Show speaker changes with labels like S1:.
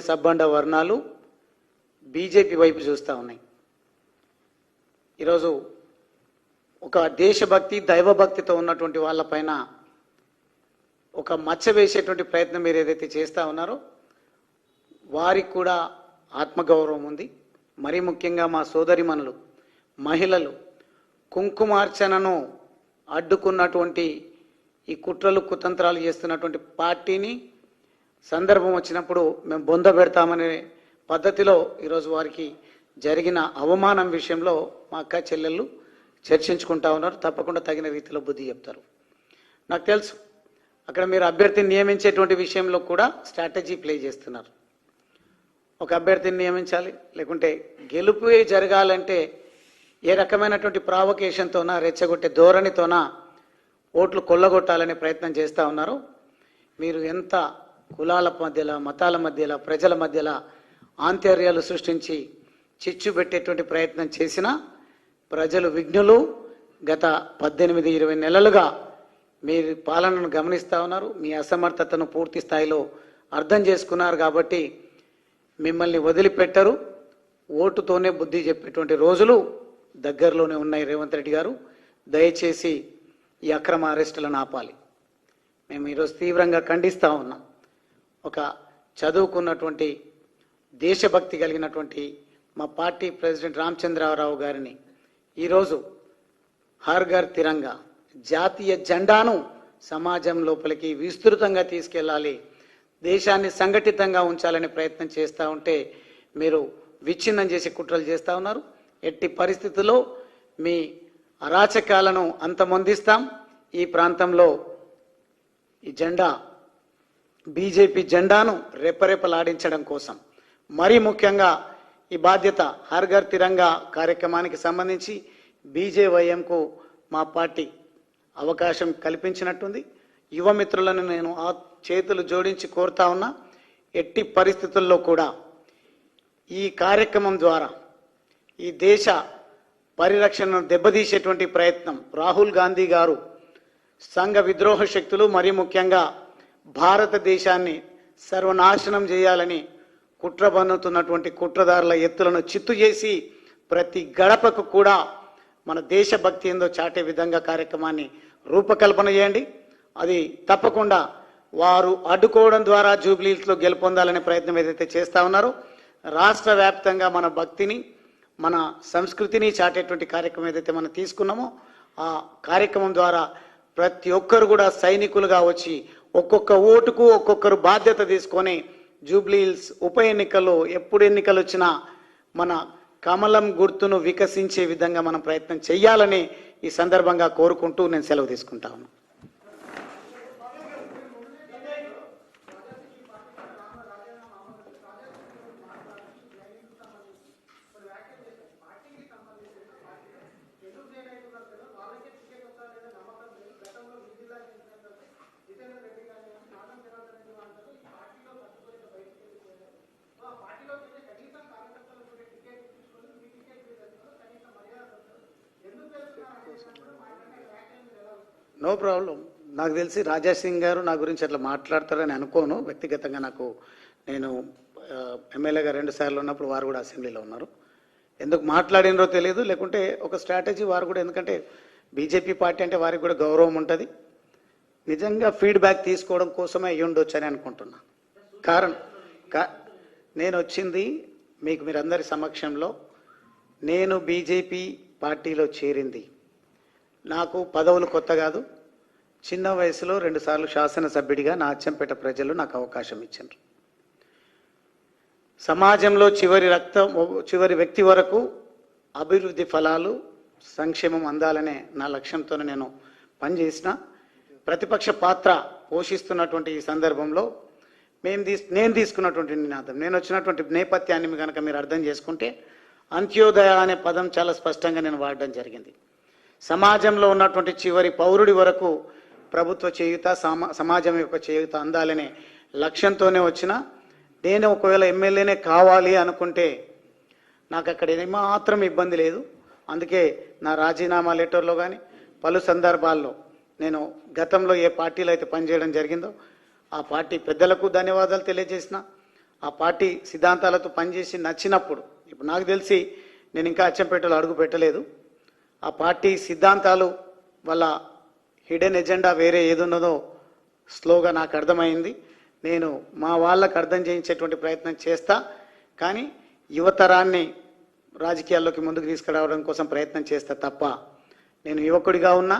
S1: సబ్బండ వర్ణాలు బీజేపీ వైపు చూస్తూ ఉన్నాయి. ఈరోజు ఒక దేశభక్తి దైవభక్తితో ఉన్నటువంటి వాళ్ళపైన ఒక మచ్చ వేసేటువంటి ప్రయత్నం మీరు ఏదైతే చేస్తూ ఉన్నారో వారికి కూడా ఆత్మగౌరవం ఉంది. మరీ ముఖ్యంగా మా సోదరిమణులు మహిళలు కుంకుమార్చనను అడ్డుకున్నటువంటి ఈ కుట్రలు కుతంత్రాలు చేస్తున్నటువంటి పార్టీని సందర్భం వచ్చినప్పుడు మేము బొంద పెడతామనే పద్ధతిలో ఈరోజు వారికి జరిగిన అవమానం విషయంలో మా అక్క చెల్లెళ్ళు చర్చించుకుంటా ఉన్నారు. తప్పకుండా తగిన రీతిలో బుద్ధి చెప్తారు. నాకు తెలుసు అక్కడ మీరు అభ్యర్థిని నియమించేటువంటి విషయంలో కూడా స్ట్రాటజీ ప్లే చేస్తున్నారు. ఒక అభ్యర్థిని నియమించాలి, లేకుంటే గెలుపు జరగాలంటే ఏ రకమైనటువంటి ప్రావకేషన్తోనా రెచ్చగొట్టే ధోరణితోనా ఓట్లు కొల్లగొట్టాలనే ప్రయత్నం చేస్తూ ఉన్నారు. మీరు ఎంత కులాల మధ్యలో మతాల మధ్యలో ప్రజల మధ్యలో ఆంతర్యాలు సృష్టించి చిచ్చు పెట్టేటువంటి ప్రయత్నం చేసినా ప్రజలు విఘ్నులు. గత 18-20 నెలలుగా మీరు పాలనను గమనిస్తూ ఉన్నారు. మీ అసమర్థతను పూర్తి స్థాయిలో అర్థం చేసుకున్నారు కాబట్టి మిమ్మల్ని వదిలిపెట్టరు. ఓటుతోనే బుద్ధి చెప్పేటువంటి రోజులు దగ్గరలోనే ఉన్నాయి. రేవంత్ రెడ్డి గారు దయచేసి ఈ అక్రమ అరెస్టులను ఆపాలి. మేము ఈరోజు తీవ్రంగా ఖండిస్తూ ఉన్నాం. ఒక చదువుకున్నటువంటి దేశభక్తి కలిగినటువంటి మా పార్టీ ప్రెసిడెంట్ రామచంద్రరావు గారిని ఈరోజు హర్ ఘర్ తిరంగా జాతీయ జెండాను సమాజం లోపలికి విస్తృతంగా తీసుకెళ్ళాలి, దేశాన్ని సంఘటితంగా ఉంచాలనే ప్రయత్నం చేస్తూ ఉంటే మీరు విచ్ఛిన్నం చేసి కుట్రలు చేస్తూ ఉన్నారు. ఎట్టి పరిస్థితుల్లో మీ అరాచకాలను అంతమొందిస్తాం. ఈ ప్రాంతంలో ఈ జెండా బీజేపీ జెండాను రెపరెపలాడించడం కోసం మరీ ముఖ్యంగా ఈ బాధ్యత హర్ ఘర్ తిరంగా కార్యక్రమానికి సంబంధించి బీజేవైఎంకు మా పార్టీ అవకాశం కల్పించినట్టుంది. యువ మిత్రులను నేను ఆ చేతులు జోడించి కోరుతా ఉన్నా. ఎట్టి పరిస్థితుల్లో కూడా ఈ కార్యక్రమం ద్వారా ఈ దేశ పరిరక్షణను దెబ్బతీసేటువంటి ప్రయత్నం రాహుల్ గాంధీ గారు సంఘ విద్రోహ శక్తులు మరీ ముఖ్యంగా భారతదేశాన్ని సర్వనాశనం చేయాలని కుట్ర పన్నుతున్నటువంటి కుట్రదారుల ఎత్తులను చిత్తు చేసి ప్రతి గడపకు కూడా మన దేశభక్తి ఏందో చాటే విధంగా కార్యక్రమాన్ని రూపకల్పన చేయండి. అది తప్పకుండా వారు అడ్డుకోవడం ద్వారా జూబ్లీహిల్స్లో గెలుపొందాలనే ప్రయత్నం ఏదైతే చేస్తూ ఉన్నారో రాష్ట్ర వ్యాప్తంగా మన భక్తిని మన సంస్కృతిని చాటేటువంటి కార్యక్రమం ఏదైతే మనం తీసుకున్నామో ఆ కార్యక్రమం ద్వారా ప్రతి ఒక్కరు కూడా సైనికులుగా వచ్చి ఒక్కొక్క ఓటుకు ఒక్కొక్కరు బాధ్యత తీసుకొని జూబ్లీహిల్స్ ఉప ఎన్నికల్లో ఎప్పుడు ఎన్నికలు వచ్చినా మన కమలం గుర్తును వికసించే విధంగా మనం ప్రయత్నం చేయాలని ఈ సందర్భంగా కోరుకుంటూ నేను సెలవు తీసుకుంటా ఉన్నాను. No problem. నాకు తెలిసి రాజా సింగ్ గారు నా గురించి అట్లా మాట్లాడతారని అనుకోను. వ్యక్తిగతంగా నేను ఎమ్మెల్యేగా 2 సార్లు ఉన్నప్పుడు వారు కూడా అసెంబ్లీలో ఉన్నారు. ఎందుకు మాట్లాడినరో తెలియదు, లేకుంటే ఒక స్ట్రాటజీ వారు కూడా, ఎందుకంటే బీజేపీ పార్టీ అంటే వారికి కూడా గౌరవం ఉంటుంది. నిజంగా ఫీడ్బ్యాక్ తీసుకోవడం కోసమే అయ్యి ఉండొచ్చు అని అనుకుంటున్నా. నేను వచ్చింది మీరందరి సమక్షంలో. నేను బీజేపీ పార్టీలో చేరింది నాకు పదవులు కొత్త కాదు. చిన్న వయసులో 2 సార్లు శాసనసభ్యుడిగా నా అచ్చంపేట ప్రజలు నాకు అవకాశం ఇచ్చారు. సమాజంలో చివరి వ్యక్తి వరకు అభివృద్ధి ఫలాలు సంక్షేమం అందాలనే నా లక్ష్యంతో నేను పనిచేసిన. ప్రతిపక్ష పాత్ర పోషిస్తున్నటువంటి ఈ సందర్భంలో నేను తీసుకున్నటువంటి నినాదం, నేను వచ్చినటువంటి నేపథ్యాన్ని కనుక మీరు అర్థం చేసుకుంటే అంత్యోదయ అనే పదం చాలా స్పష్టంగా నేను వాడడం జరిగింది. సమాజంలో ఉన్నటువంటి చివరి పౌరుడి వరకు ప్రభుత్వ చేయూత సమాజం యొక్క చేయూత అందాలనే లక్ష్యంతోనే వచ్చిన. నేను ఒకవేళ ఎమ్మెల్యేనే కావాలి అనుకుంటే నాకు అక్కడ ఏమాత్రం ఇబ్బంది లేదు. అందుకే నా రాజీనామా లెటర్లో కానీ పలు సందర్భాల్లో నేను గతంలో ఏ పార్టీలో అయితే పనిచేయడం జరిగిందో ఆ పార్టీ పెద్దలకు ధన్యవాదాలు తెలియజేసిన, ఆ పార్టీ సిద్ధాంతాలతో పనిచేసి నచ్చినప్పుడు, ఇప్పుడు నాకు తెలిసి నేను ఇంకా అచ్చంపేటలో అడుగు పెట్టలేదు, ఆ పార్టీ సిద్ధాంతాలు వాళ్ళ హిడెన్ ఎజెండా వేరే ఏదున్నదో స్లోగా నాకు అర్థమైంది. నేను మా వాళ్ళకు అర్థం చేయించేటువంటి ప్రయత్నం చేస్తా, కానీ యువతరాన్ని రాజకీయాల్లోకి ముందుకు తీసుకురావడం కోసం ప్రయత్నం చేస్తా తప్ప, నేను యువకుడిగా ఉన్నా